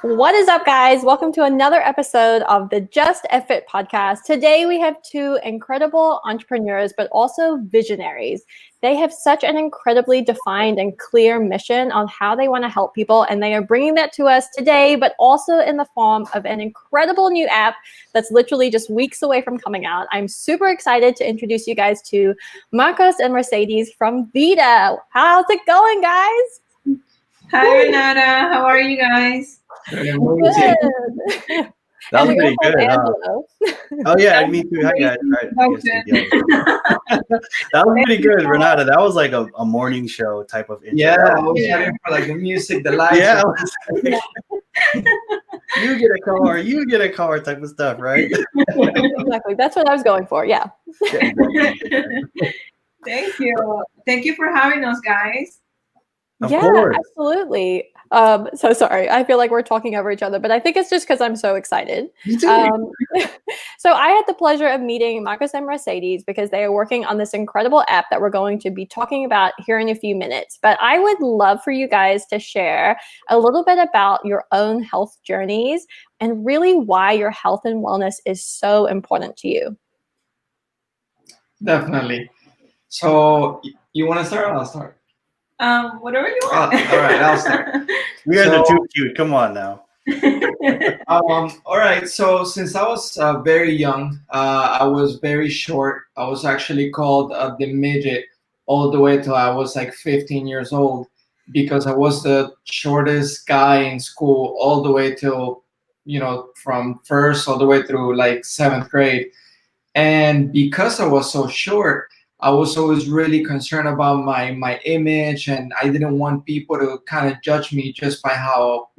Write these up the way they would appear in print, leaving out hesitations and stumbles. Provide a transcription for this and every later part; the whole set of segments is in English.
What is up, guys? Welcome to another episode of the Just a Fit podcast. Today, we have two incredible entrepreneurs, but also visionaries. They have such an incredibly defined and clear mission on how they want to help people, and they are bringing that to us today, but also in the form of an incredible new app that's literally just weeks away from coming out. I'm super excited to introduce you guys to Marcos and Mercedes from veedah. How's it going, guys? Hi, Renata. How are you guys? Good. That was pretty good, huh? Oh yeah, me too. Hi guys. That was pretty good, Renata. That was like a morning show type of intro. Yeah, I was waiting for like the music, the lights. Yeah, you get a car, you get a car type of stuff, right? Exactly. That's what I was going for. Yeah. Thank you. Thank you for having us, guys. Of course. Absolutely. So sorry. I feel like we're talking over each other, but I think it's just because I'm so excited. So I had the pleasure of meeting Marcos and Mercedes because they are working on this incredible app that we're going to be talking about here in a few minutes. But I would love for you guys to share a little bit about your own health journeys and really why your health and wellness is so important to you. Definitely. So you want to start or I'll start? Whatever you want. All right, I'll start. You guys are too cute. Come on now. All right. So since I was very young, I was very short. I was actually called the midget all the way till I was like 15 years old because I was the shortest guy in school all the way till, from first all the way through like 7th grade. And because I was so short, I was always really concerned about my image, and I didn't want people to kind of judge me just by how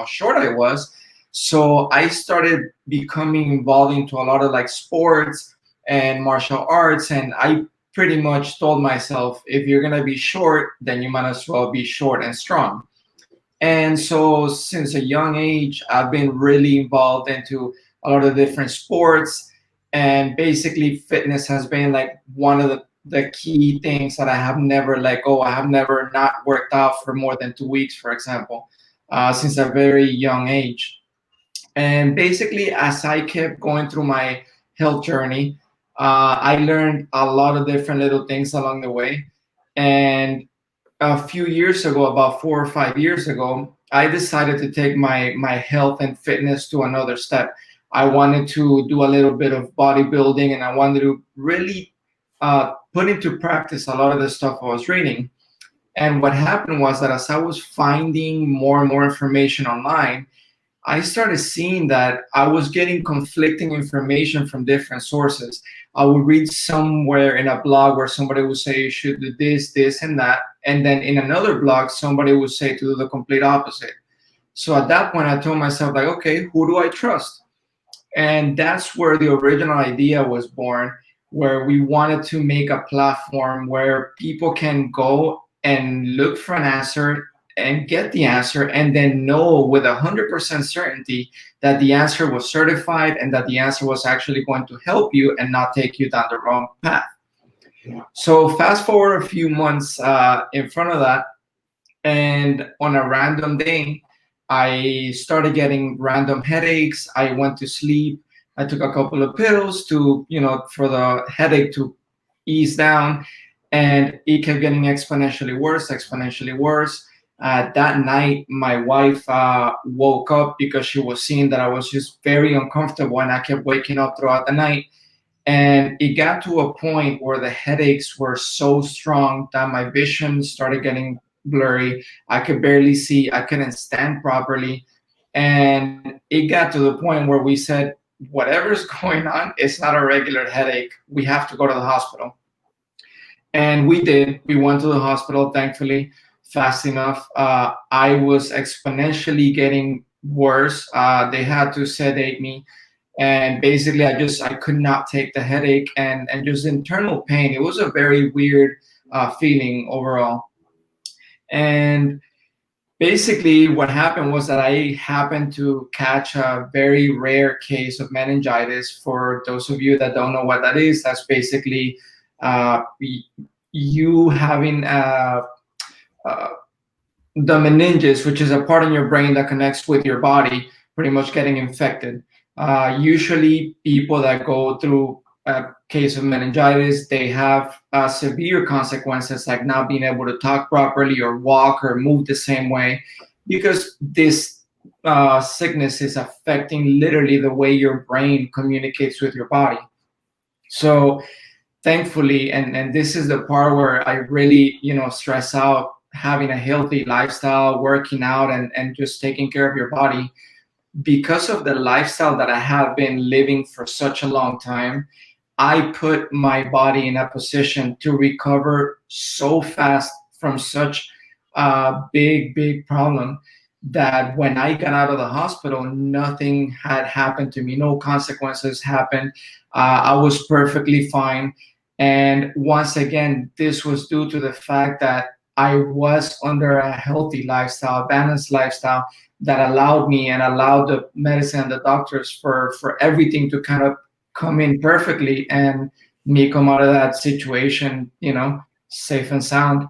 short I was. So I started becoming involved into a lot of like sports and martial arts, and I pretty much told myself, if you're gonna be short, then you might as well be short and strong. And so since a young age, I've been really involved into a lot of different sports, and basically fitness has been like one of the key things that I have never let go. I have never not worked out for more than 2 weeks, for example, since a very young age. And basically, as I kept going through my health journey, I learned a lot of different little things along the way. And a few years ago, about 4 or 5 years ago, I decided to take my health and fitness to another step. I wanted to do a little bit of bodybuilding, and I wanted to really put into practice a lot of the stuff I was reading. And what happened was that as I was finding more and more information online, I started seeing that I was getting conflicting information from different sources. I would read somewhere in a blog where somebody would say you should do this, this, and that. And then in another blog, somebody would say to do the complete opposite. So at that point, I told myself, like, okay, who do I trust? And that's where the original idea was born, where we wanted to make a platform where people can go and look for an answer and get the answer, and then know with 100% certainty that the answer was certified and that the answer was actually going to help you and not take you down the wrong path. So fast forward a few months in front of that, and on a random day, I started getting random headaches. I went to sleep. I took a couple of pills to, for the headache to ease down, and it kept getting exponentially worse, exponentially worse. That night, my wife woke up because she was seeing that I was just very uncomfortable, and I kept waking up throughout the night. And it got to a point where the headaches were so strong that my vision started getting blurry. I could barely see. I couldn't stand properly. And it got to the point where we said, whatever's going on, it's not a regular headache. We have to go to the hospital. And we did. We went to the hospital, thankfully, fast enough. I was exponentially getting worse. They had to sedate me. And basically, I could not take the headache and just internal pain. It was a very weird feeling overall. And basically, what happened was that I happened to catch a very rare case of meningitis. For those of you that don't know what that is, that's basically you having the meninges, which is a part in your brain that connects with your body, pretty much getting infected. Usually, people that go through a case of meningitis, they have severe consequences like not being able to talk properly or walk or move the same way, because this sickness is affecting literally the way your brain communicates with your body. So thankfully, and this is the part where I really, stress out having a healthy lifestyle, working out, and just taking care of your body. Because of the lifestyle that I have been living for such a long time, I put my body in a position to recover so fast from such a big problem that when I got out of the hospital, nothing had happened to me. No consequences happened. I was perfectly fine. And once again, this was due to the fact that I was under a healthy lifestyle, balanced lifestyle that allowed me and allowed the medicine and the doctors for everything to kind of come in perfectly and me come out of that situation, safe and sound.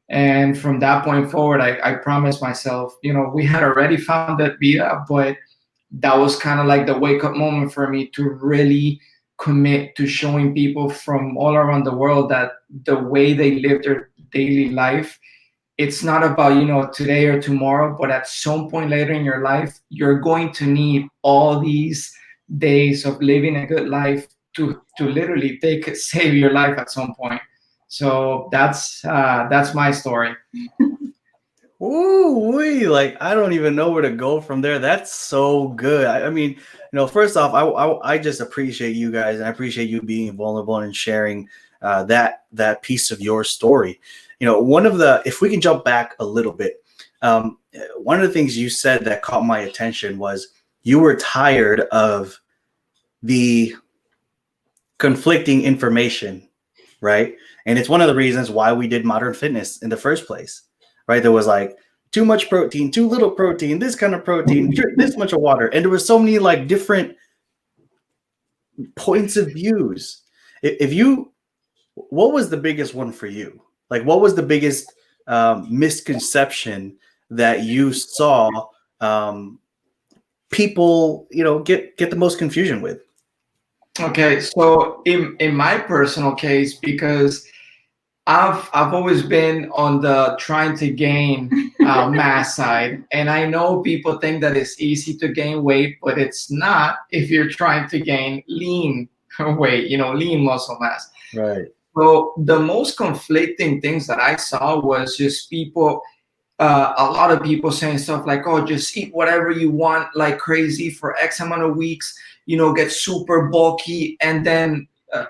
And from that point forward, I promised myself, we had already found that veedah, but that was kind of like the wake up moment for me to really commit to showing people from all around the world that the way they live their daily life, it's not about, today or tomorrow, but at some point later in your life, you're going to need all these days of living a good life to literally save your life at some point. So that's my story. Ooh, like I don't even know where to go from there. That's so good. I mean, first off, I just appreciate you guys, and I appreciate you being vulnerable and sharing that piece of your story. If we can jump back a little bit, one of the things you said that caught my attention was you were tired of the conflicting information, right? And it's one of the reasons why we did modern fitness in the first place. Right, there was like too much protein, too little protein, this kind of protein, drink this much of water, and there were so many like different points of views. What was the biggest one for you? Like, what was the biggest misconception that you saw people, get the most confusion with? Okay, so in my personal case, because I've always been on the trying to gain mass side, and I know people think that it's easy to gain weight, but it's not if you're trying to gain lean weight, lean muscle mass. Right. So the most conflicting things that I saw was just people, a lot of people saying stuff like, "Oh, just eat whatever you want like crazy for X amount of weeks, get super bulky and then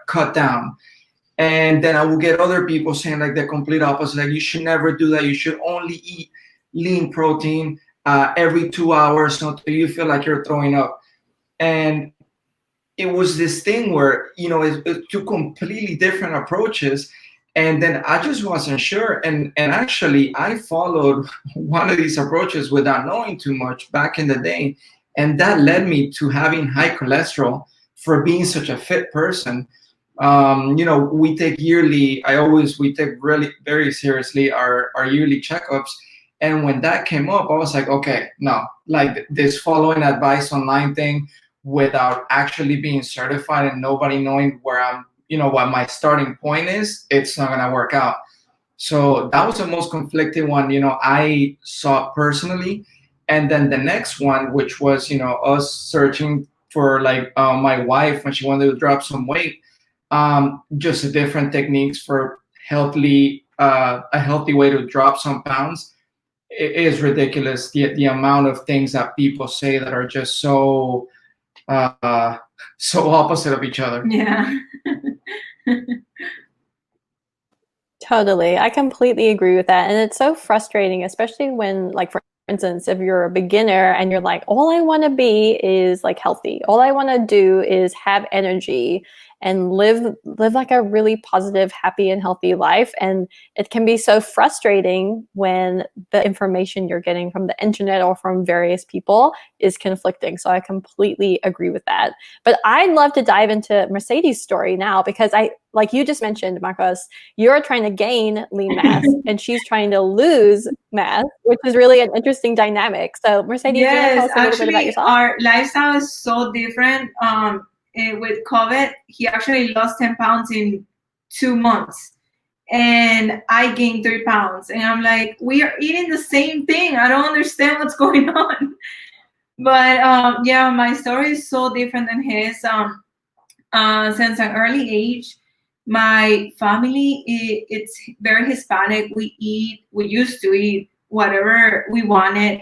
cut down." And then I will get other people saying like the complete opposite, like you should never do that. You should only eat lean protein every 2 hours until you feel like you're throwing up. And it was this thing where, it's two completely different approaches. And then I just wasn't sure. And actually, I followed one of these approaches without knowing too much back in the day. And that led me to having high cholesterol for being such a fit person. We take we take really very seriously our yearly checkups. And when that came up, I was like, okay, no, like this following advice online thing without actually being certified and nobody knowing where I'm, what my starting point is, it's not going to work out. So that was the most conflicting one, I saw personally. And then the next one, which was, us searching for like my wife when she wanted to drop some weight, just different techniques for a healthy way to drop some pounds. It is ridiculous the amount of things that people say that are just so opposite of each other. Yeah. Totally. I completely agree with that. And it's so frustrating, especially when, like, for instance, if you're a beginner and you're like, all I want to be is like healthy. All I want to do is have energy. and live like a really positive, happy, and healthy life. And it can be so frustrating when the information you're getting from the internet or from various people is conflicting. So I completely agree with that. But I'd love to dive into Mercedes' story now, because like you just mentioned, Marcos, you're trying to gain lean mass and she's trying to lose mass, which is really an interesting dynamic. So Mercedes, do you want to tell us a little bit about yourself? Our lifestyle is so different. With COVID, he actually lost 10 pounds in 2 months. And I gained 3 pounds. And I'm like, we are eating the same thing. I don't understand what's going on. But yeah, my story is so different than his. Since an early age, my family, it's very Hispanic. We used to eat whatever we wanted.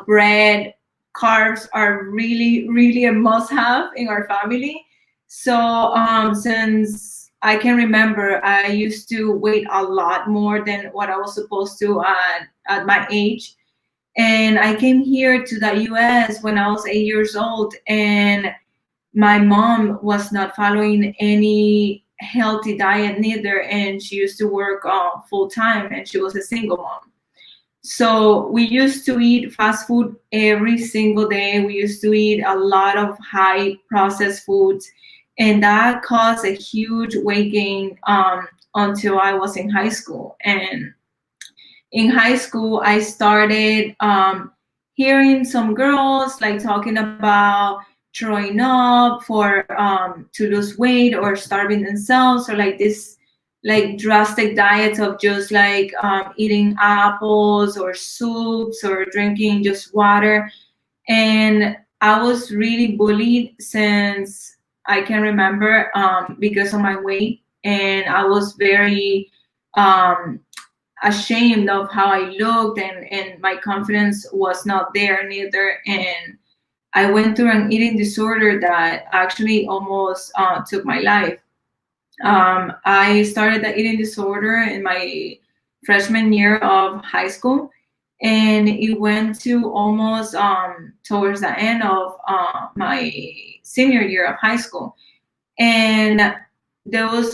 Bread, carbs are really, really a must-have in our family. So since I can remember, I used to weigh a lot more than what I was supposed to at my age. And I came here to the US when I was 8 years old, and my mom was not following any healthy diet neither, and she used to work full time, and she was a single mom. So we used to eat fast food every single day. We used to eat a lot of high processed foods, and that caused a huge weight gain until I was in high school. And in high school, I started hearing some girls like talking about throwing up for to lose weight or starving themselves, or like this like drastic diets of just like eating apples or soups or drinking just water. And I was really bullied since I can remember because of my weight, and I was very ashamed of how I looked, and my confidence was not there neither. And I went through an eating disorder that actually almost took my life. I started the eating disorder in my freshman year of high school, and it went to almost towards the end of my senior year of high school. And there was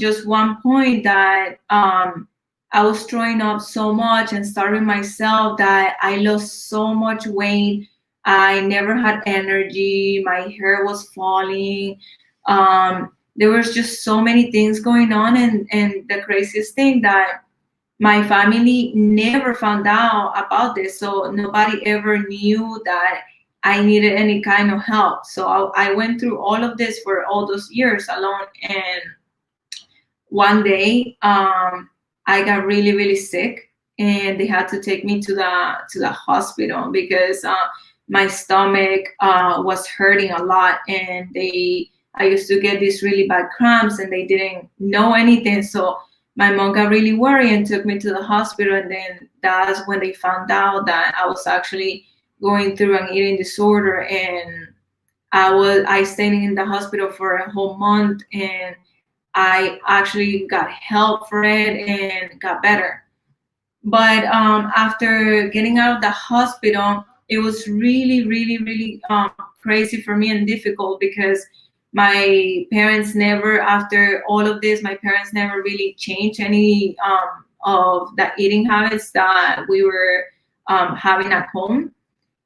just one point that I was throwing up so much and starving myself that I lost so much weight. I never had energy. My hair was falling. There was just so many things going on, and the craziest thing that my family never found out about this. So nobody ever knew that I needed any kind of help. So I went through all of this for all those years alone. And one day, I got really, really sick, and they had to take me to the hospital because my stomach was hurting a lot, and I used to get these really bad cramps, and they didn't know anything. So my mom got really worried and took me to the hospital, and then that's when they found out that I was actually going through an eating disorder. And I stayed in the hospital for a whole month, and I actually got help for it and got better. But after getting out of the hospital, it was really, really, really crazy for me and difficult, because my parents never, after all of this, my parents never really changed any of the eating habits that we were having at home.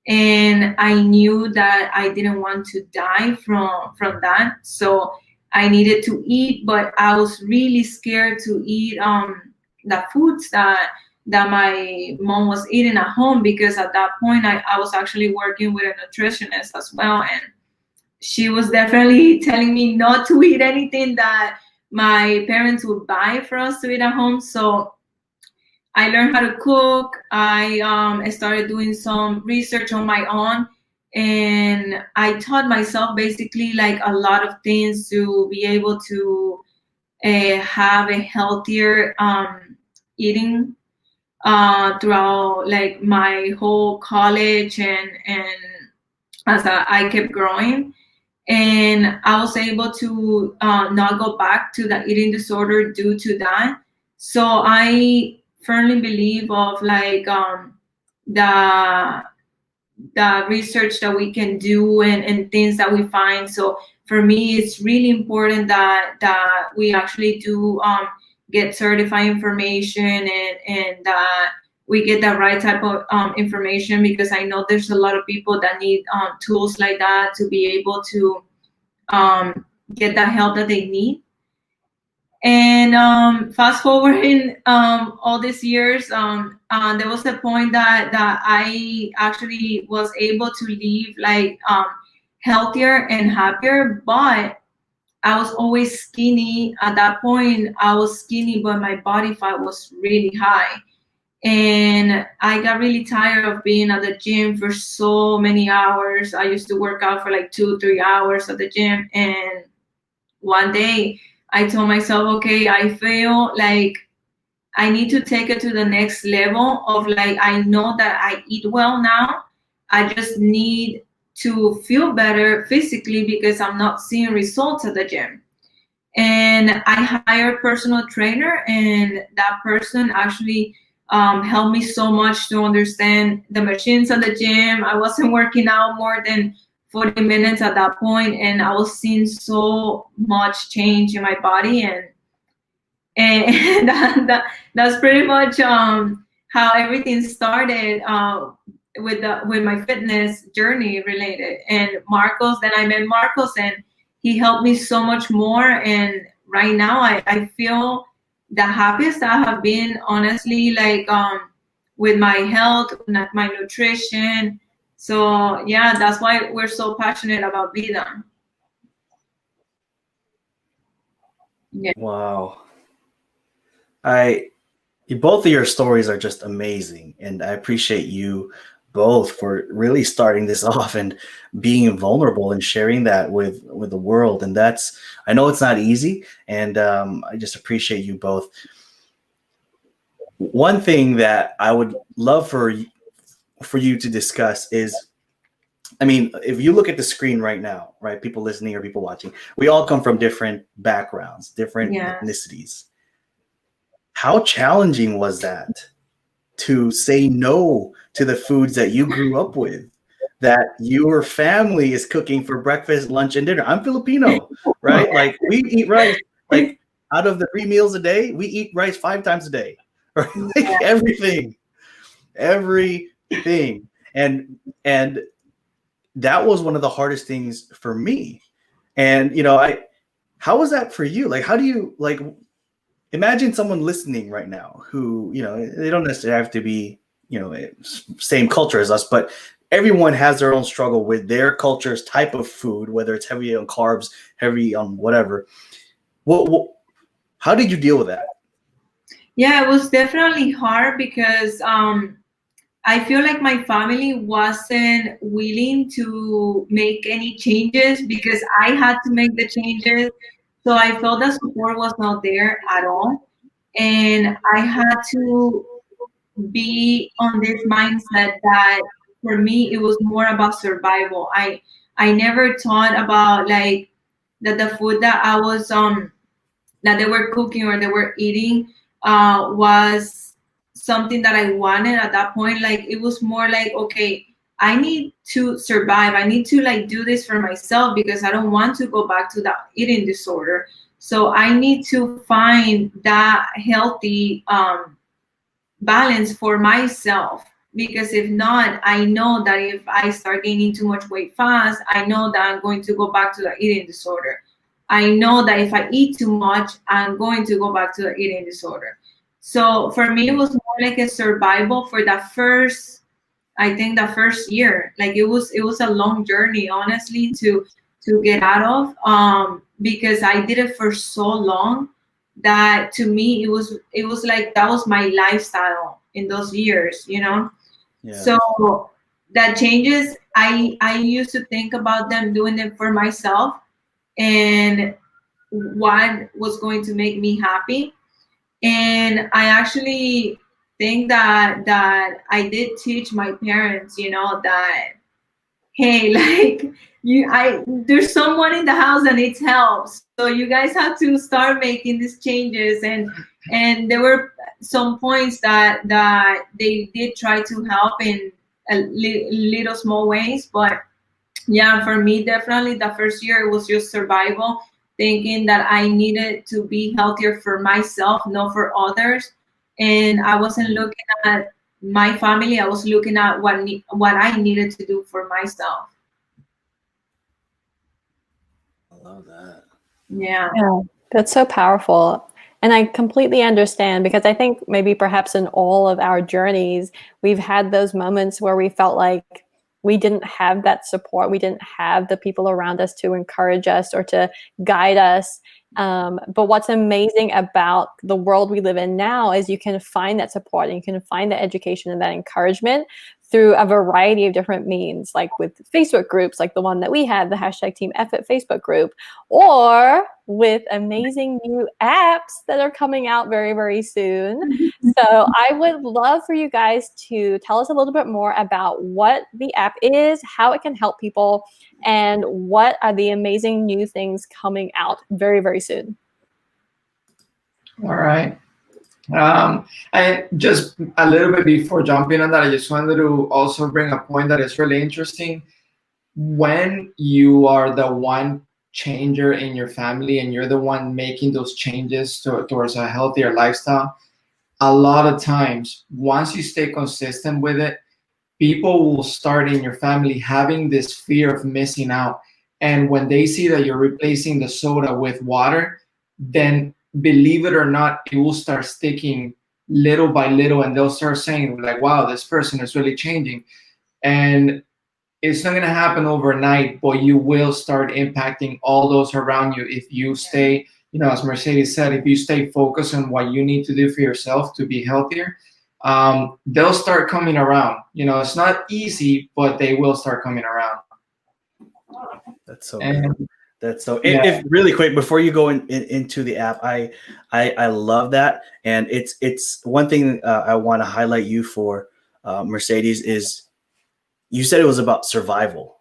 And I knew that I didn't want to die from that. So I needed to eat, but I was really scared to eat the foods that my mom was eating at home, because at that point I was actually working with a nutritionist as well, and she was definitely telling me not to eat anything that my parents would buy for us to eat at home. So I learned how to cook. I started doing some research on my own, and I taught myself basically like a lot of things to be able to have a healthier eating throughout like my whole college, and as I kept growing. And I was able to not go back to the eating disorder due to that. So I firmly believe of like the research that we can do, and things that we find. So for me, it's really important that we actually do get certified information, and that we get the right type of information, because I know there's a lot of people that need tools like that to be able to get the help that they need. And fast forwarding all these years, there was a point that I actually was able to live like healthier and happier, but I was always skinny. At that point, I was skinny, but my body fat was really high. And I got really tired of being at the gym for so many hours. I used to work out for like 2-3 hours at the gym. And one day I told myself, okay, I feel like I need to take it to the next level of like, I know that I eat well now. I just need to feel better physically because I'm not seeing results at the gym. And I hired a personal trainer, and that person actually helped me so much to understand the machines at the gym. I wasn't working out more than 40 minutes at that point, and I was seeing so much change in my body, and that's pretty much how everything started with my fitness journey related. And Marcos, then I met Marcos, and he helped me so much more. And right now I feel the happiest I have been, honestly, like with my health, my nutrition. So yeah, that's why we're so passionate about veedah. Yeah. Wow. Both of your stories are just amazing, and I appreciate you both for really starting this off and being vulnerable and sharing that with the world. And that's, I know it's not easy, and I just appreciate you both. One thing that I would love for you to discuss is, I mean, if you look at the screen right now, right, people listening or people watching, we all come from different backgrounds, different ethnicities. How challenging was that to say no to the foods that you grew up with, that your family is cooking for breakfast, lunch, and dinner? I'm Filipino, right? Like, we eat rice, like out of the 3 meals a day, we eat rice 5 times a day, right? Like everything. And that was one of the hardest things for me. And, how was that for you? Like, how do you, like, imagine someone listening right now who, they don't necessarily have to be, same culture as us, but everyone has their own struggle with their culture's type of food, whether it's heavy on carbs, heavy on whatever. How did you deal with that? Yeah, it was definitely hard because I feel like my family wasn't willing to make any changes because I had to make the changes. So I felt the support was not there at all. And I had to be on this mindset that for me, it was more about survival. I never thought about like that the food that I was that they were cooking or they were eating was something that I wanted at that point. Like, it was more like, okay, I need to survive. I need to like do this for myself because I don't want to go back to that eating disorder. So I need to find that healthy balance for myself, because if not, I know that if I start gaining too much weight fast, I know that I'm going to go back to the eating disorder. I know that if I eat too much, I'm going to go back to the eating disorder. So for me, it was more like a survival for the first, I think the first year. Like, it was a long journey, honestly, to get out of, because I did it for so long that to me it was like that was my lifestyle in those years. Yeah. So that changes. I used to think about them doing it for myself and what was going to make me happy. And I actually think that I did teach my parents, that, hey, like, there's someone in the house that needs help, so you guys have to start making these changes. And there were some points that they did try to help in little small ways, but Yeah, for me, definitely the first year it was just survival, thinking that I needed to be healthier for myself, not for others. And I wasn't looking at my family. I was looking at what I needed to do for myself. I love that. Yeah. Yeah, that's so powerful. And I completely understand because I think maybe perhaps in all of our journeys, we've had those moments where we felt like we didn't have that support. We didn't have the people around us to encourage us or to guide us. But what's amazing about the world we live in now is you can find that support and you can find that education and that encouragement through a variety of different means, like with Facebook groups, like the one that we have, the hashtag Team Effort Facebook group, or with amazing new apps that are coming out very, very soon. So I would love for you guys to tell us a little bit more about what the app is, how it can help people, and what are the amazing new things coming out very, very soon. All right. And just a little bit before jumping on that, I just wanted to also bring a point that is really interesting. When you are the one changer in your family and you're the one making those changes towards a healthier lifestyle, a lot of times, once you stay consistent with it, people will start in your family having this fear of missing out. And when they see that you're replacing the soda with water, then believe it or not, it will start sticking little by little. And they'll start saying, like, wow, this person is really changing. And it's not going to happen overnight, but you will start impacting all those around you if you stay, as Mercedes said, if you stay focused on what you need to do for yourself to be healthier, they'll start coming around. It's not easy, but they will start coming around. That's so And good. That's so. yeah. If really quick before you go into the app, I love that, and it's one thing I want to highlight you for, Mercedes, is you said it was about survival.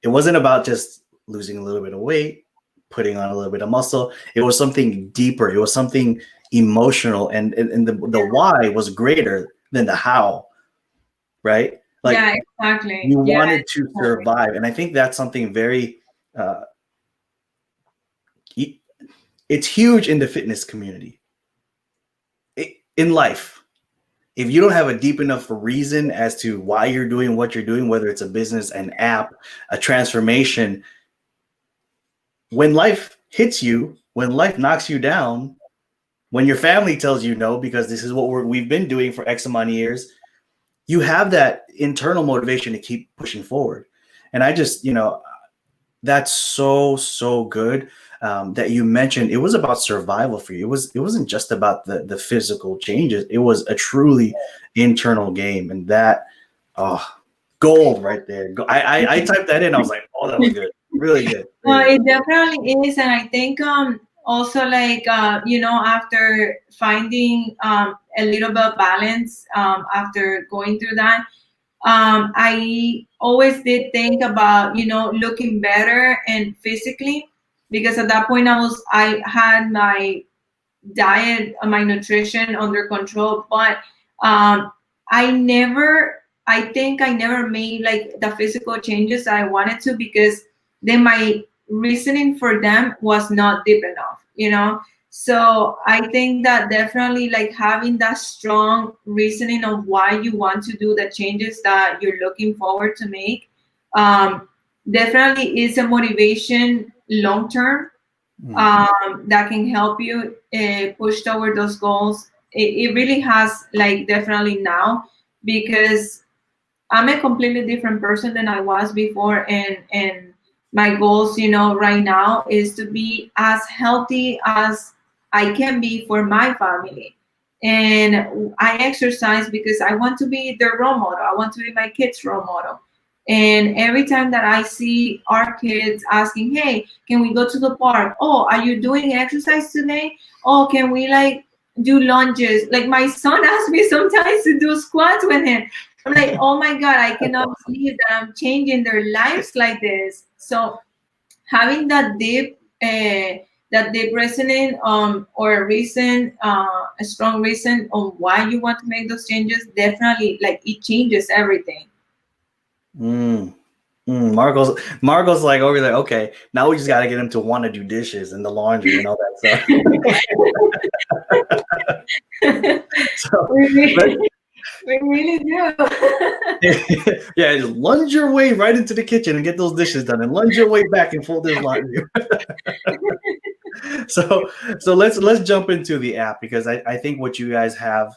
It wasn't about just losing a little bit of weight, putting on a little bit of muscle. It was something deeper. It was something emotional, and the why was greater than the how, right? Like, Yeah, exactly. you Yeah, wanted to exactly. survive, and I think that's something very it's huge in the fitness community. In life, if you don't have a deep enough reason as to why you're doing what you're doing, whether it's a business, an app, a transformation, when life hits you, when life knocks you down, when your family tells you no, because this is what we've been doing for X amount of years, you have that internal motivation to keep pushing forward. And I just, that's so good that you mentioned it was about survival for you. It wasn't just about the physical changes. It was a truly internal game, and that gold right there. I typed that in. I was like, oh, that was good, really good. Well, Really it definitely is, and I think also like after finding a little bit of balance after going through that, I always did think about looking better and physically, because at that point I had my diet, my nutrition under control, but I think I never made like the physical changes I wanted to, because then my reasoning for them was not deep enough. So I think that definitely like having that strong reasoning of why you want to do the changes that you're looking forward to make, definitely is a motivation long term, that can help you push toward those goals. It really has, like, definitely now, because I'm a completely different person than I was before, and my goals, right now is to be as healthy as I can be for my family. And I exercise because I want to be their role model. I want to be my kids' role model. And every time that I see our kids asking, "Hey, can we go to the park? Oh, are you doing exercise today? Oh, can we like do lunges?" Like my son asks me sometimes to do squats with him. I'm like, oh my God, I cannot believe that I'm changing their lives like this. So having that deep reasoning or a reason, a strong reason on why you want to make those changes, definitely like it changes everything. Marco's like over there. Okay, now we just got to get him to want to do dishes and the laundry and all that stuff. So, We really do. yeah, just lunge your way right into the kitchen and get those dishes done, and lunge your way back and fold this laundry. So let's jump into the app, because I think what you guys have,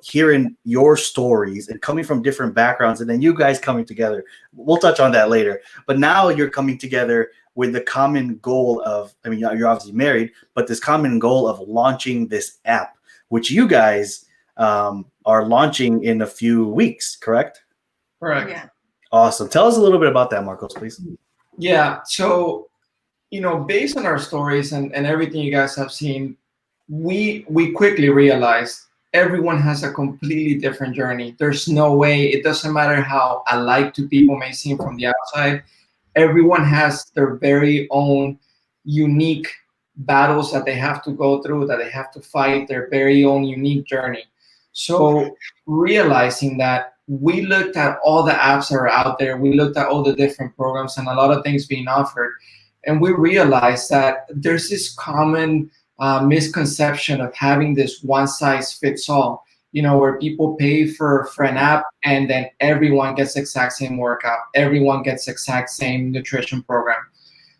hearing your stories and coming from different backgrounds, and then you guys coming together. We'll touch on that later. But now you're coming together with the common goal of, I mean, you're obviously married, but this common goal of launching this app, which you guys are launching in a few weeks, correct? Correct. Yeah. Awesome. Tell us a little bit about that, Marcos, please. Yeah. So, based on our stories and everything you guys have seen, we quickly realized everyone has a completely different journey. There's no way, it doesn't matter how alike two people may seem from the outside, everyone has their very own unique battles that they have to go through, that they have to fight, their very own unique journey. So realizing that, we looked at all the apps that are out there, we looked at all the different programs and a lot of things being offered, and we realized that there's this common misconception of having this one size fits all, where people pay for an app and then everyone gets the exact same workout, everyone gets the exact same nutrition program.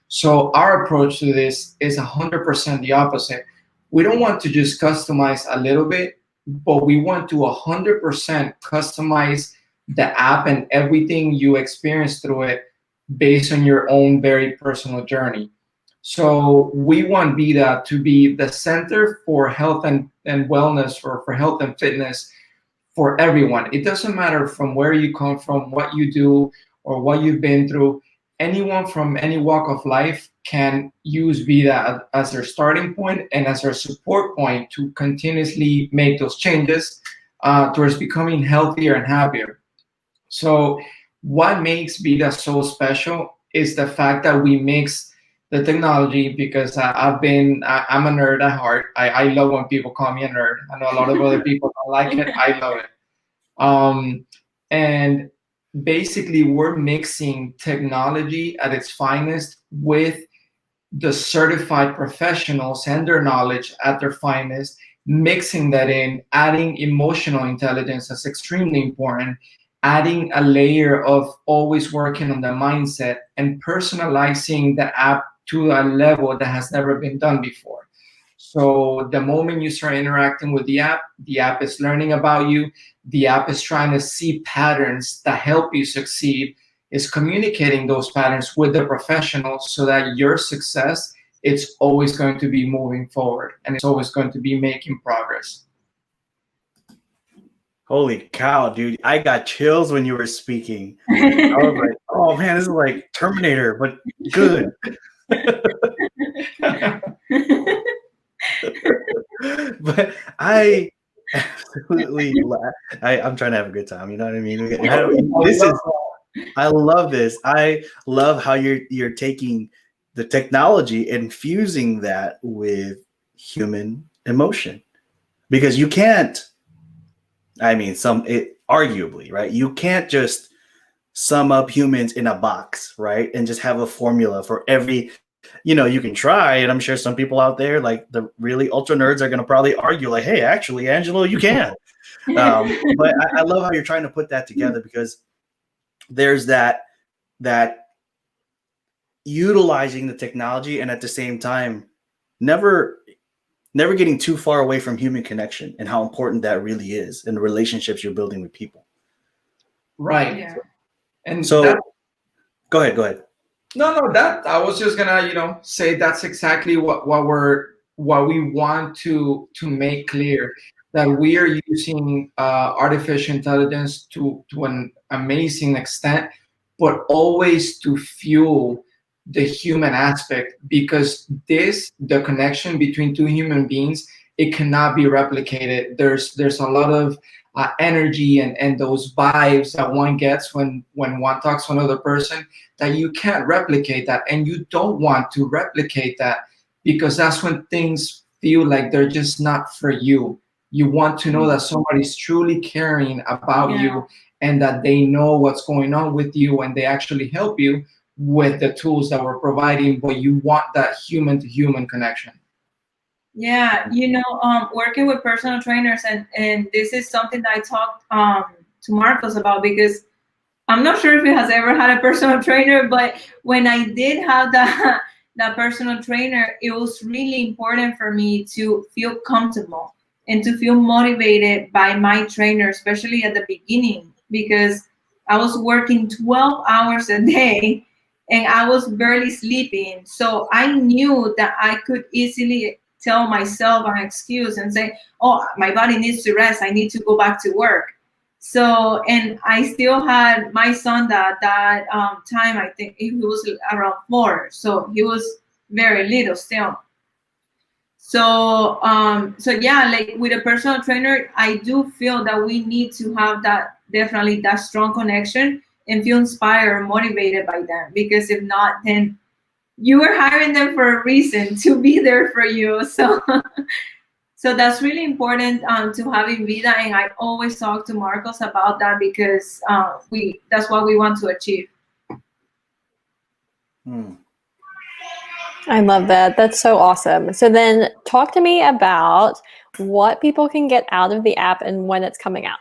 So our approach to this is 100% the opposite. We don't want to just customize a little bit, but we want to 100% customize the app and everything you experience through it based on your own very personal journey. So we want veedah to be the center for health and wellness, for health and fitness for everyone. It doesn't matter from where you come from, what you do, or what you've been through. Anyone from any walk of life can use veedah as their starting point and as their support point to continuously make those changes towards becoming healthier and happier. So what makes veedah so special is the fact that we mix the technology, because I'm a nerd at heart. I love when people call me a nerd. I know a lot of other people don't like it. I love it. And basically, we're mixing technology at its finest with the certified professionals and their knowledge at their finest, mixing that in, adding emotional intelligence that's extremely important, adding a layer of always working on the mindset, and personalizing the app to a level that has never been done before. So the moment you start interacting with the app is learning about you, the app is trying to see patterns that help you succeed, is communicating those patterns with the professionals so that your success, it's always going to be moving forward and it's always going to be making progress. Holy cow, dude. I got chills when you were speaking. I was like, oh man, this is like Terminator, but good. But I absolutely I'm trying to have a good time, you know what I mean? I love this. I love how you're taking the technology and fusing that with human emotion. Because you can't, arguably, right? You can't just sum up humans in a box, right? And just have a formula for every, you can try, and I'm sure some people out there, like the really ultra nerds, are going to probably argue like, hey, actually, Angelo, you can. But I love how you're trying to put that together, because there's that utilizing the technology and at the same time never getting too far away from human connection and how important that really is in the relationships you're building with people. Right. Yeah. And so go ahead. No, that I was just gonna, say that's exactly what we want to make clear, that we are using artificial intelligence to an amazing extent, but always to fuel the human aspect, because the connection between two human beings, it cannot be replicated. There's a lot of energy and those vibes that one gets when one talks to another person, that you can't replicate that, and you don't want to replicate that, because that's when things feel like they're just not for you. You want to know that somebody's truly caring about you and that they know what's going on with you and they actually help you with the tools that we're providing, but you want that human to human connection. Yeah, working with personal trainers, and this is something that I talked to Marcos about, because I'm not sure if he has ever had a personal trainer, but when I did have that personal trainer, it was really important for me to feel comfortable and to feel motivated by my trainer, especially at the beginning, because I was working 12 hours a day and I was barely sleeping. So I knew that I could easily tell myself an excuse and say, oh, my body needs to rest, I need to go back to work. So, and I still had my son that time, I think he was around 4. So he was very little still. So, so yeah, like with a personal trainer, I do feel that we need to have definitely that strong connection and feel inspired, motivated by them. Because if not, then you were hiring them for a reason, to be there for you. So so that's really important to have in veedah, and I always talk to Marcos about that, because that's what we want to achieve. I love that. That's so awesome. So then talk to me about what people can get out of the app and when it's coming out.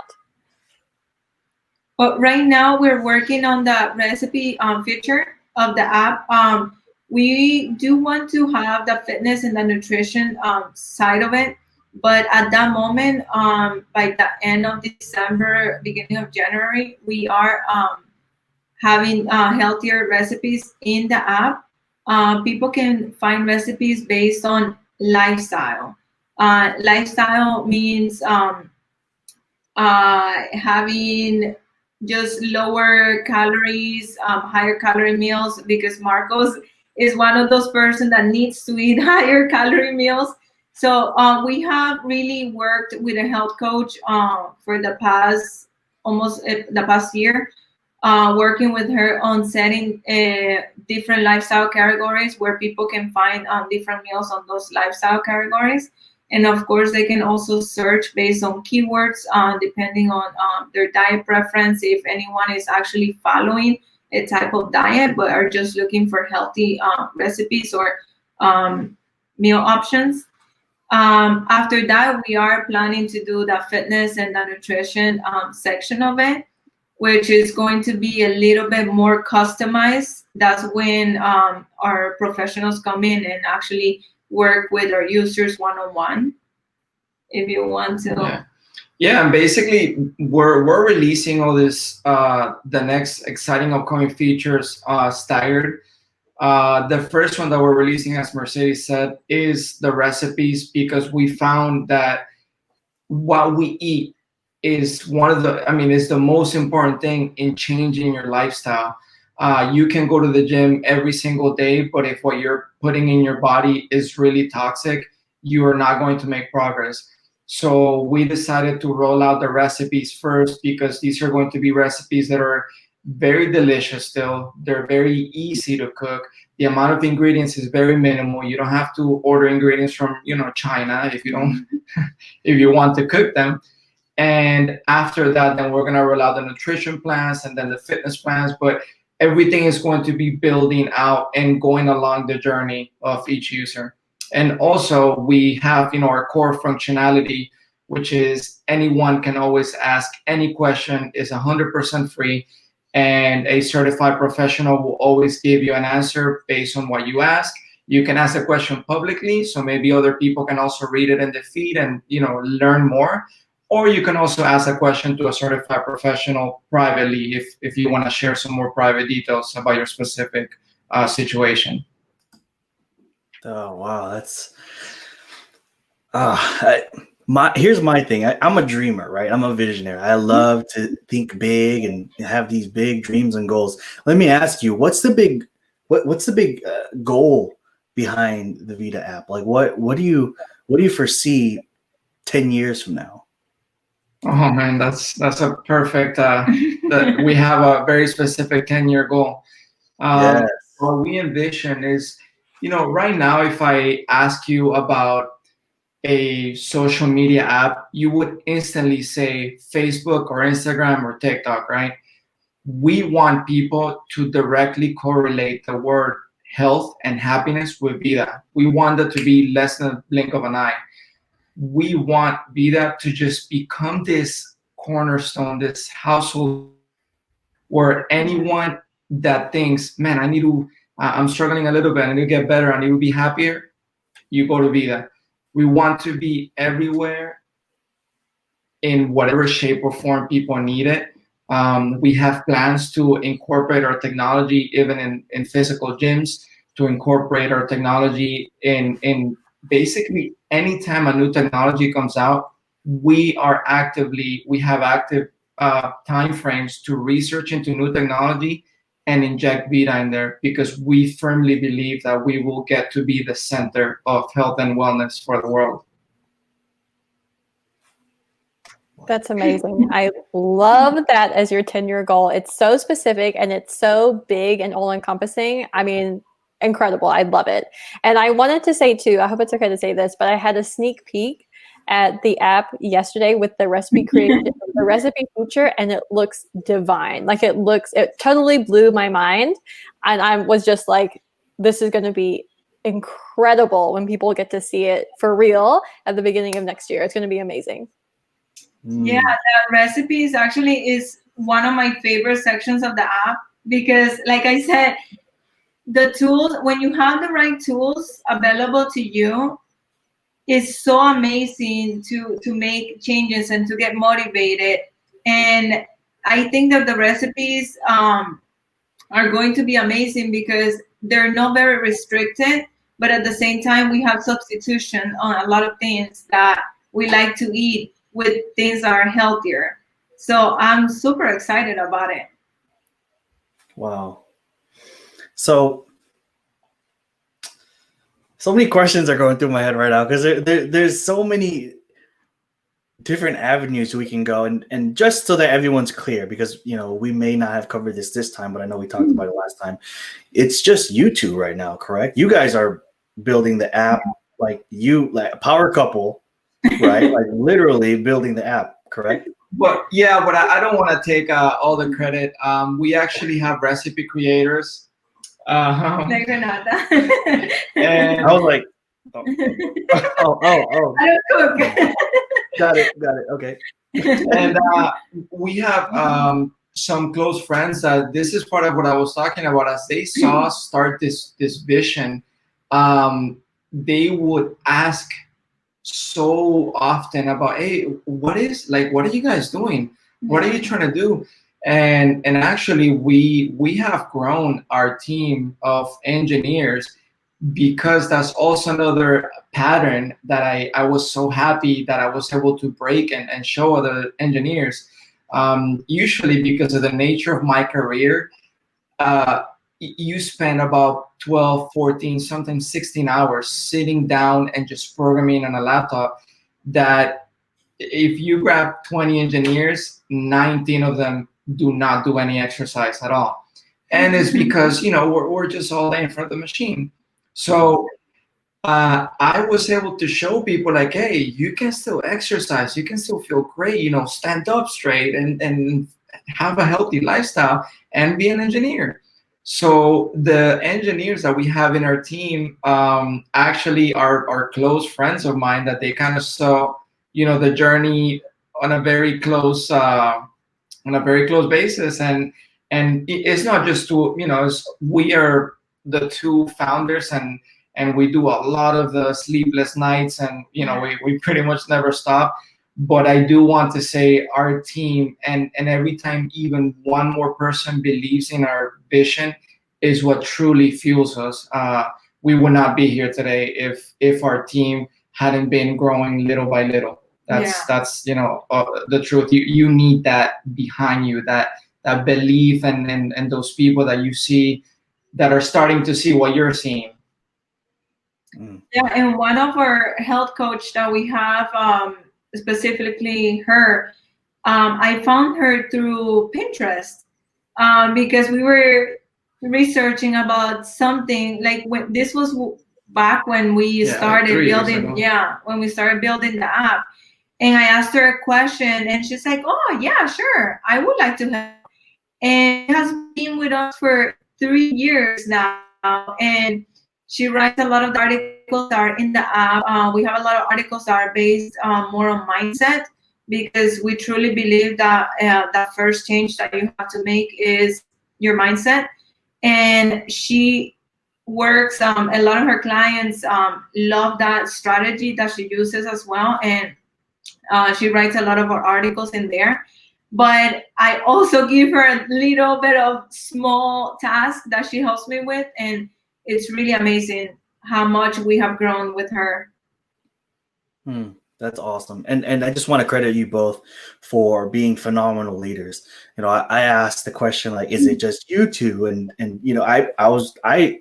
But right now we're working on the recipe feature of the app. We do want to have the fitness and the nutrition side of it, but at that moment, by the end of December, beginning of January, we are having healthier recipes in the app. People can find recipes based on lifestyle. Lifestyle means having just lower calories, higher calorie meals, because Marcos is one of those person that needs to eat higher calorie meals. So we have really worked with a health coach for the past year, working with her on setting different lifestyle categories where people can find different meals on those lifestyle categories. And of course, they can also search based on keywords, depending on their diet preference, if anyone is actually following a type of diet but are just looking for healthy recipes or meal options. After that, we are planning to do the fitness and the nutrition section of it, which is going to be a little bit more customized. That's when our professionals come in and actually work with our users one-on-one, if you want to. Yeah, and basically we're releasing all this the next exciting upcoming features staggered. The first one that we're releasing, as Mercedes said, is the recipes, because we found that what we eat is is the most important thing in changing your lifestyle. You can go to the gym every single day, but if what you're putting in your body is really toxic, you are not going to make progress. So we decided to roll out the recipes first, because these are going to be recipes that are very delicious still. They're very easy to cook. The amount of ingredients is very minimal. You don't have to order ingredients from China if you want to cook them. And after that, then we're going to roll out the nutrition plans and then the fitness plans. But everything is going to be building out and going along the journey of each user. And also we have our core functionality, which is anyone can always ask any question, is 100% free, and a certified professional will always give you an answer based on what you ask. You can ask a question publicly, so maybe other people can also read it in the feed and learn more. Or you can also ask a question to a certified professional privately if you want to share some more private details about your specific situation. Oh wow, that's here's my thing. I'm a dreamer, right? I'm a visionary. I love to think big and have these big dreams and goals. Let me ask you, what's the big goal behind the veedah app? Like, what do you foresee 10 years from now? Oh man, that's a perfect. That we have a very specific 10-year goal. Yes. What we envision is, right now, if I ask you about a social media app, you would instantly say Facebook or Instagram or TikTok, right? We want people to directly correlate the word health and happiness with vida. We want it to be less than a blink of an eye. We want vida to just become this cornerstone, this household where anyone that thinks, man, I'm struggling a little bit, I need to get better, I need to be happier, you go to vida. We want to be everywhere in whatever shape or form people need it. We have plans to incorporate our technology even in physical gyms, to incorporate our technology in basically anytime a new technology comes out, we have active time frames to research into new technology and inject Vita in there because we firmly believe that we will get to be the center of health and wellness for the world. That's amazing. I love that as your 10-year goal. It's so specific and it's so big and all encompassing. I mean, incredible. I love it. And I wanted to say too, I hope it's okay to say this, but I had a sneak peek at the app yesterday with the recipe creation, the recipe feature, and it looks divine. Like it totally blew my mind. And I was just like, this is going to be incredible when people get to see it for real at the beginning of next year. It's going to be amazing. Yeah, the recipes actually is one of my favorite sections of the app because, like I said, the tools, when you have the right tools available to you, is so amazing to make changes and to get motivated. And I think that the recipes are going to be amazing because they're not very restricted, but at the same time, we have substitution on a lot of things that we like to eat with things that are healthier. So I'm super excited about it. Wow. So many questions are going through my head right now because there's so many different avenues we can go, and just so that everyone's clear, because we may not have covered this time, but I know we talked about it last time. It's just you two right now, correct? You guys are building the app, like a power couple, right? Like literally building the app, correct? But I don't want to take all the credit. We actually have recipe creators. Like Renata. And I was like, oh. I don't cook. Got it. Okay. And we have some close friends that this is part of what I was talking about. As they saw us start this vision, they would ask so often about, hey, what are you guys doing? What are you trying to do? And actually we have grown our team of engineers because that's also another pattern that I was so happy that I was able to break and show other engineers. Usually because of the nature of my career, you spend about 12, 14, sometimes 16 hours sitting down and just programming on a laptop that if you grab 20 engineers, 19 of them do not do any exercise at all. And it's because, we're just all in front of the machine. So I was able to show people like, hey, you can still exercise, you can still feel great, stand up straight and have a healthy lifestyle and be an engineer. So the engineers that we have in our team actually are close friends of mine that they kind of saw, the journey on a very close basis. And it's not just we are the two founders and we do a lot of the sleepless nights and we pretty much never stop. But I do want to say our team and every time even one more person believes in our vision is what truly fuels us. We would not be here today if our team hadn't been growing little by little. That's the truth. You need that behind you, that belief and those people that you see that are starting to see what you're seeing. Yeah, and one of our health coach that we have, specifically her, I found her through Pinterest because we were researching about something like when this was back when we like started 3 years building. ago. Yeah, when we started building the app, and I asked her a question, and she's like, "Oh yeah, sure, I would like to help." And has been with us for 3 years now, and she writes a lot of the articles that are in the app. We have a lot of articles that are based more on mindset, because we truly believe that that first change that you have to make is your mindset. And she works, a lot of her clients love that strategy that she uses as well, and she writes a lot of her articles in there. But I also give her a little bit of small tasks that she helps me with, and it's really amazing how much we have grown with her. That's awesome. And I just want to credit you both for being phenomenal leaders. I asked the question, like, is it just you two? And I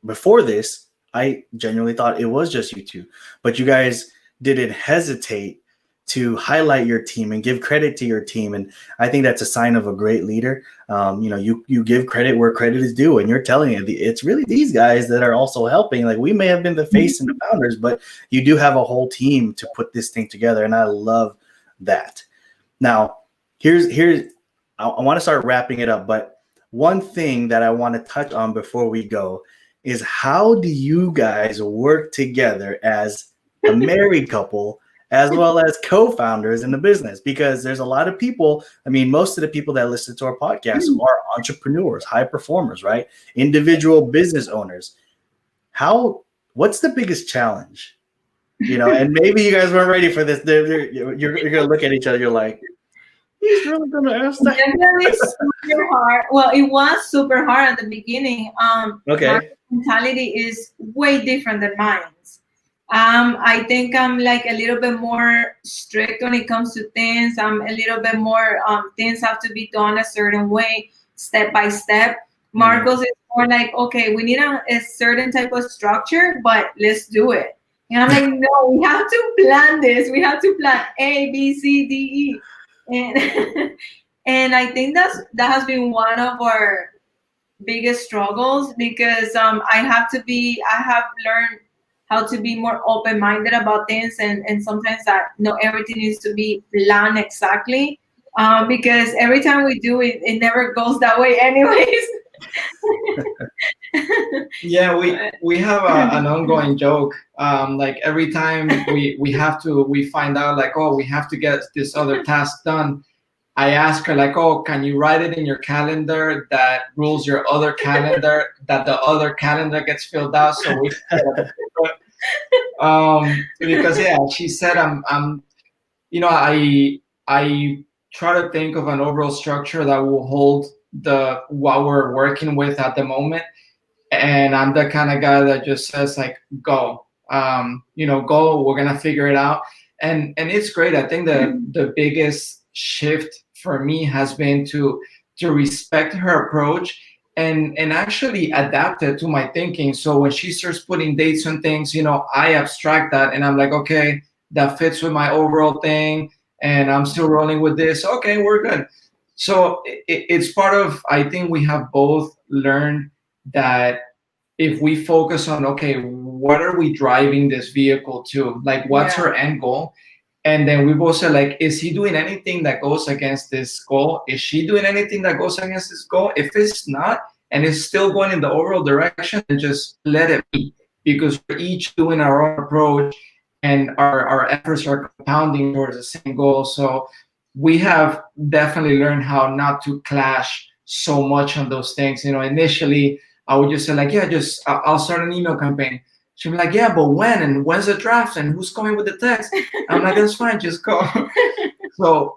before this, I genuinely thought it was just you two, but you guys didn't hesitate to highlight your team and give credit to your team. And I think that's a sign of a great leader. You give credit where credit is due, and you're telling it. It's really these guys that are also helping. Like, we may have been the face and the founders, but you do have a whole team to put this thing together. And I love that. Now, I want to start wrapping it up, but one thing that I want to touch on before we go is, how do you guys work together as a married couple as well as co-founders in the business? Because there's a lot of people, most of the people that listen to our podcast are entrepreneurs, high performers, right? Individual business owners. What's the biggest challenge? And maybe you guys weren't ready for this. You're going to look at each other. You're like, he's really going to ask that. Definitely super hard. Well, it was super hard at the beginning. Okay. My mentality is way different than mine. I think I'm like a little bit more strict when it comes to things. I'm a little bit more, things have to be done a certain way, step by step. Marcos is more like, okay, we need a certain type of structure, but let's do it. And I'm like, no, we have to plan this. We have to plan A, B, C, D, E. And and I think that has been one of our biggest struggles, because I have learned how to be more open-minded about things, and sometimes that not everything needs to be planned exactly, because every time we do it, it never goes that way anyways. Yeah, we have an ongoing joke. Like, every time we find out, like, oh, we have to get this other task done, I ask her, like, oh, can you write it in your calendar that rules your other calendar, that the other calendar gets filled out, so we because yeah, she said, I try to think of an overall structure that will hold what we're working with at the moment. And I'm the kind of guy that just says, like, go, go, we're going to figure it out. And it's great. I think the biggest shift for me has been to respect her approach and actually adapt it to my thinking. So when she starts putting dates on things, I abstract that and I'm like, okay, that fits with my overall thing, and I'm still rolling with this. Okay, we're good. So it's part of, I think we have both learned that if we focus on, okay, what are we driving this vehicle to? Like, what's her end goal? And then we both say, like, is he doing anything that goes against this goal? Is she doing anything that goes against this goal? If it's not, and it's still going in the overall direction, then just let it be, because we're each doing our own approach, and our efforts are compounding towards the same goal. So we have definitely learned how not to clash so much on those things. Initially, I would just say, like, yeah, I'll start an email campaign. She'd be like, yeah, but when? And when's the draft? And who's coming with the text? I'm like, that's fine, just go. So,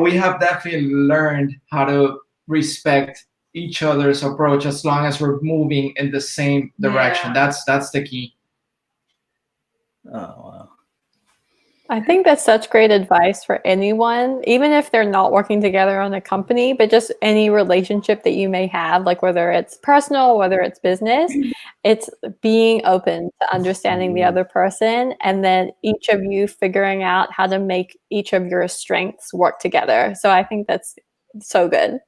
we have definitely learned how to respect each other's approach as long as we're moving in the same direction. Yeah. That's the key. Oh, wow. I think that's such great advice for anyone, even if they're not working together on a company, but just any relationship that you may have, like whether it's personal, whether it's business, it's being open to understanding the other person, and then each of you figuring out how to make each of your strengths work together. So I think that's so good.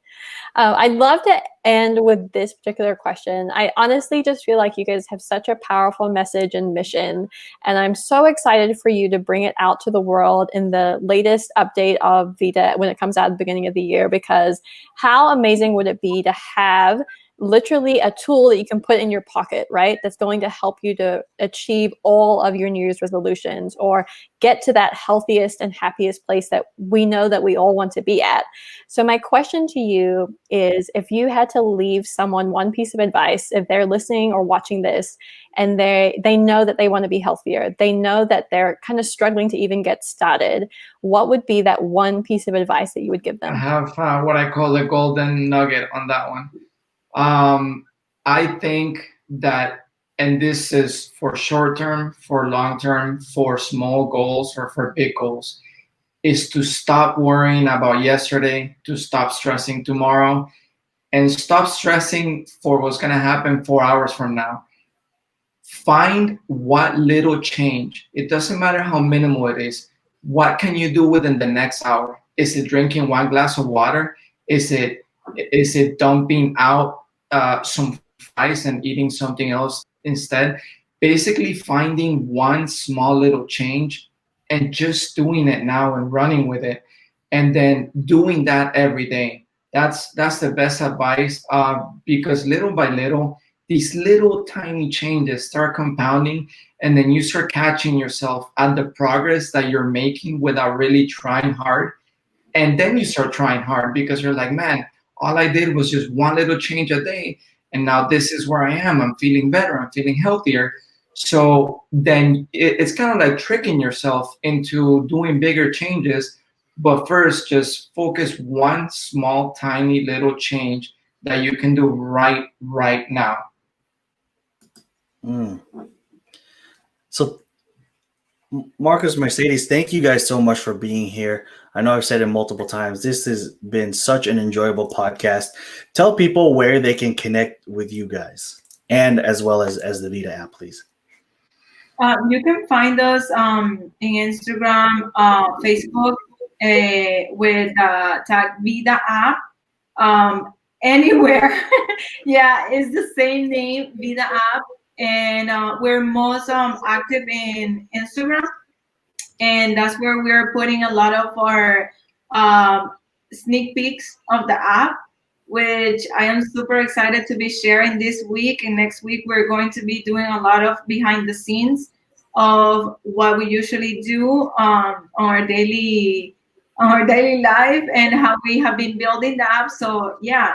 I'd love to end with this particular question. I honestly just feel like you guys have such a powerful message and mission, and I'm so excited for you to bring it out to the world in the latest update of veedah when it comes out at the beginning of the year, because how amazing would it be to have literally a tool that you can put in your pocket, right? That's going to help you to achieve all of your New Year's resolutions or get to that healthiest and happiest place that we know that we all want to be at. So my question to you is, if you had to leave someone one piece of advice, if they're listening or watching this and they know that they want to be healthier, they know that they're kind of struggling to even get started, what would be that one piece of advice that you would give them? I have what I call the golden nugget on that one. I think that, and this is for short term, for long term, for small goals or for big goals, is to stop worrying about yesterday, to stop stressing tomorrow, and stop stressing for what's going to happen 4 hours from now. Find what little change, it doesn't matter how minimal it is, what can you do within the next hour? Is it drinking 1 glass of water? Is it dumping out some fries and eating something else instead? Basically finding one small little change and just doing it now and running with it, and then doing that every day. That's the best advice, because little by little, these little tiny changes start compounding, and then you start catching yourself at the progress that you're making without really trying hard. And then you start trying hard because you're like, man, all I did was just one little change a day, and now this is where I am. I'm feeling better. I'm feeling healthier. So then it's kind of like tricking yourself into doing bigger changes. But first, just focus one small, tiny little change that you can do right now. So, Marcus, Mercedes, thank you guys so much for being here. I know I've said it multiple times. This has been such an enjoyable podcast. Tell people where they can connect with you guys, and as well as the veedah app, please. You can find us in Instagram, Facebook, with tag veedah app. Anywhere, yeah, it's the same name, veedah app, and we're most active in Instagram, and that's where we're putting a lot of our sneak peeks of the app, which I am super excited to be sharing this week. And next week, we're going to be doing a lot of behind the scenes of what we usually do on our daily life and how we have been building the app. So yeah.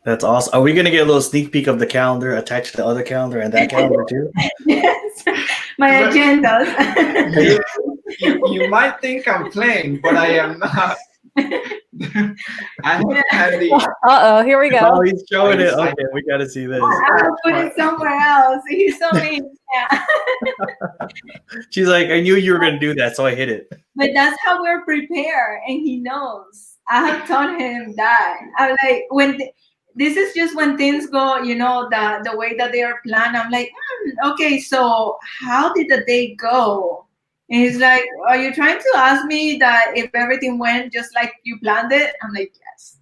That's awesome. Are we going to get a little sneak peek of the calendar attached to the other calendar and that calendar too? Yes, my agendas. You might think I'm playing, but I am not. I have had the. Here we go. Oh, he's showing it. Okay, we got to see this. I'll put it somewhere else. He's so mean. Yeah. She's like, I knew you were going to do that, so I hit it. But that's how we're prepared, and he knows. I have taught him that. I'm like, this is just when things go, the way that they are planned. I'm like, okay, so how did the day go? And he's like, are you trying to ask me that if everything went just like you planned it? I'm like, yes.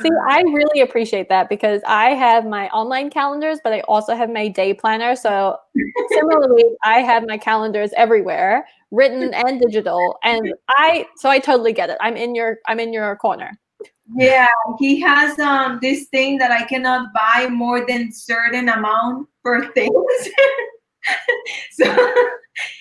See, I really appreciate that, because I have my online calendars, but I also have my day planner. So similarly, I have my calendars everywhere, written and digital. And I totally get it. I'm in your corner. Yeah, he has this thing that I cannot buy more than certain amount for things. So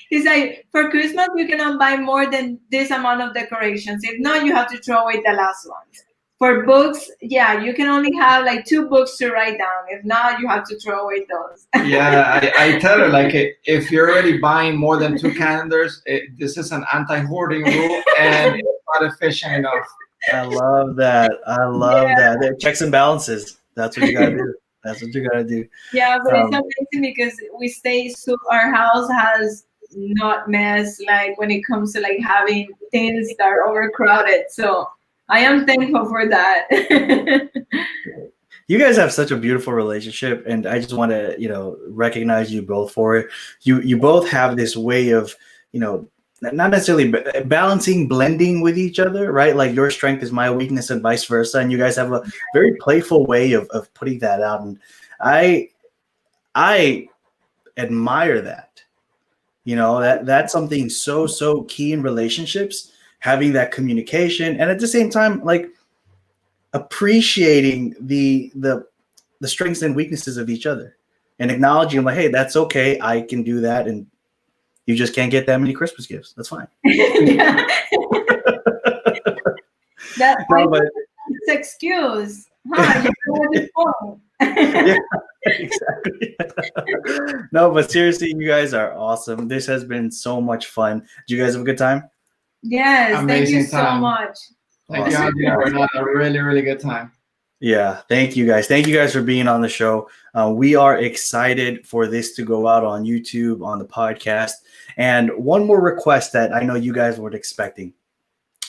he's like, for Christmas you cannot buy more than this amount of decorations. If not, you have to throw away the last ones. For books, yeah, you can only have like 2 books to write down. If not, you have to throw away those. Yeah, I tell her, like, if you're already buying more than 2 calendars, this is an anti-hoarding rule, and it's not efficient enough. I love that. That. They're checks and balances. That's what you gotta do. That's what you gotta do. Yeah, but it's amazing because we stay our house has not mess like when it comes to like having things that are overcrowded. So I am thankful for that. You guys have such a beautiful relationship, and I just want to, recognize you both for it. You both have this way of, not necessarily balancing, blending with each other, right? Like your strength is my weakness and vice versa. And you guys have a very playful way of putting that out. And I admire that. You know, that's something so key in relationships, having that communication, and at the same time, like appreciating the strengths and weaknesses of each other and acknowledging like, hey, that's okay, I can do that, and you just can't get that many Christmas gifts. That's fine. Yeah. That No, but it's excuse. Huh? You know the phone. yeah, exactly. No, but seriously, you guys are awesome. This has been so much fun. Did you guys have a good time? Yes, thank you Amazing so time. much. Thank you, Andrea, for another really good time. Yeah, thank you guys. Thank you guys for being on the show. We are excited for this to go out on YouTube, on the podcast. And one more request that I know you guys weren't expecting.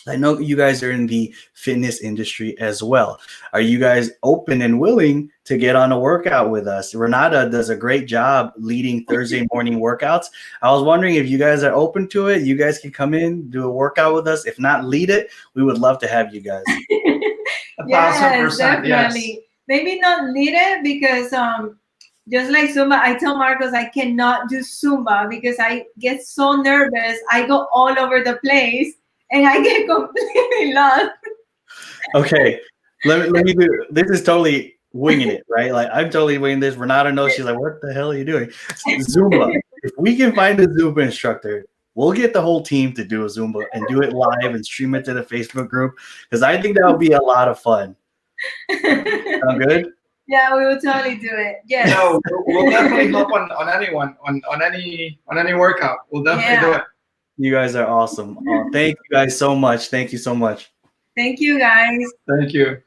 I know you guys are in the fitness industry as well. Are you guys open and willing to get on a workout with us? Renata does a great job leading Thursday morning workouts. I was wondering if you guys are open to it. You guys can come in, do a workout with us. If not, lead it. We would love to have you guys. 1,000%, Yes, definitely. yes. Maybe not needed because just like Zumba, I tell Marcos I cannot do Zumba because I get so nervous. I go all over the place and I get completely lost. Okay, let me do. This is totally winging it, right? Like I'm totally winging this. Renata knows. She's like, "What the hell are you doing?" Zumba. If we can find a Zumba instructor, we'll get the whole team to do a Zumba and do it live and stream it to the Facebook group because I think that would be a lot of fun. Sound good? Yeah, we will totally do it. Yes. No, we'll definitely help on anyone on any workout. We'll definitely do it. You guys are awesome. Thank you guys so much. Thank you so much. Thank you, guys. Thank you.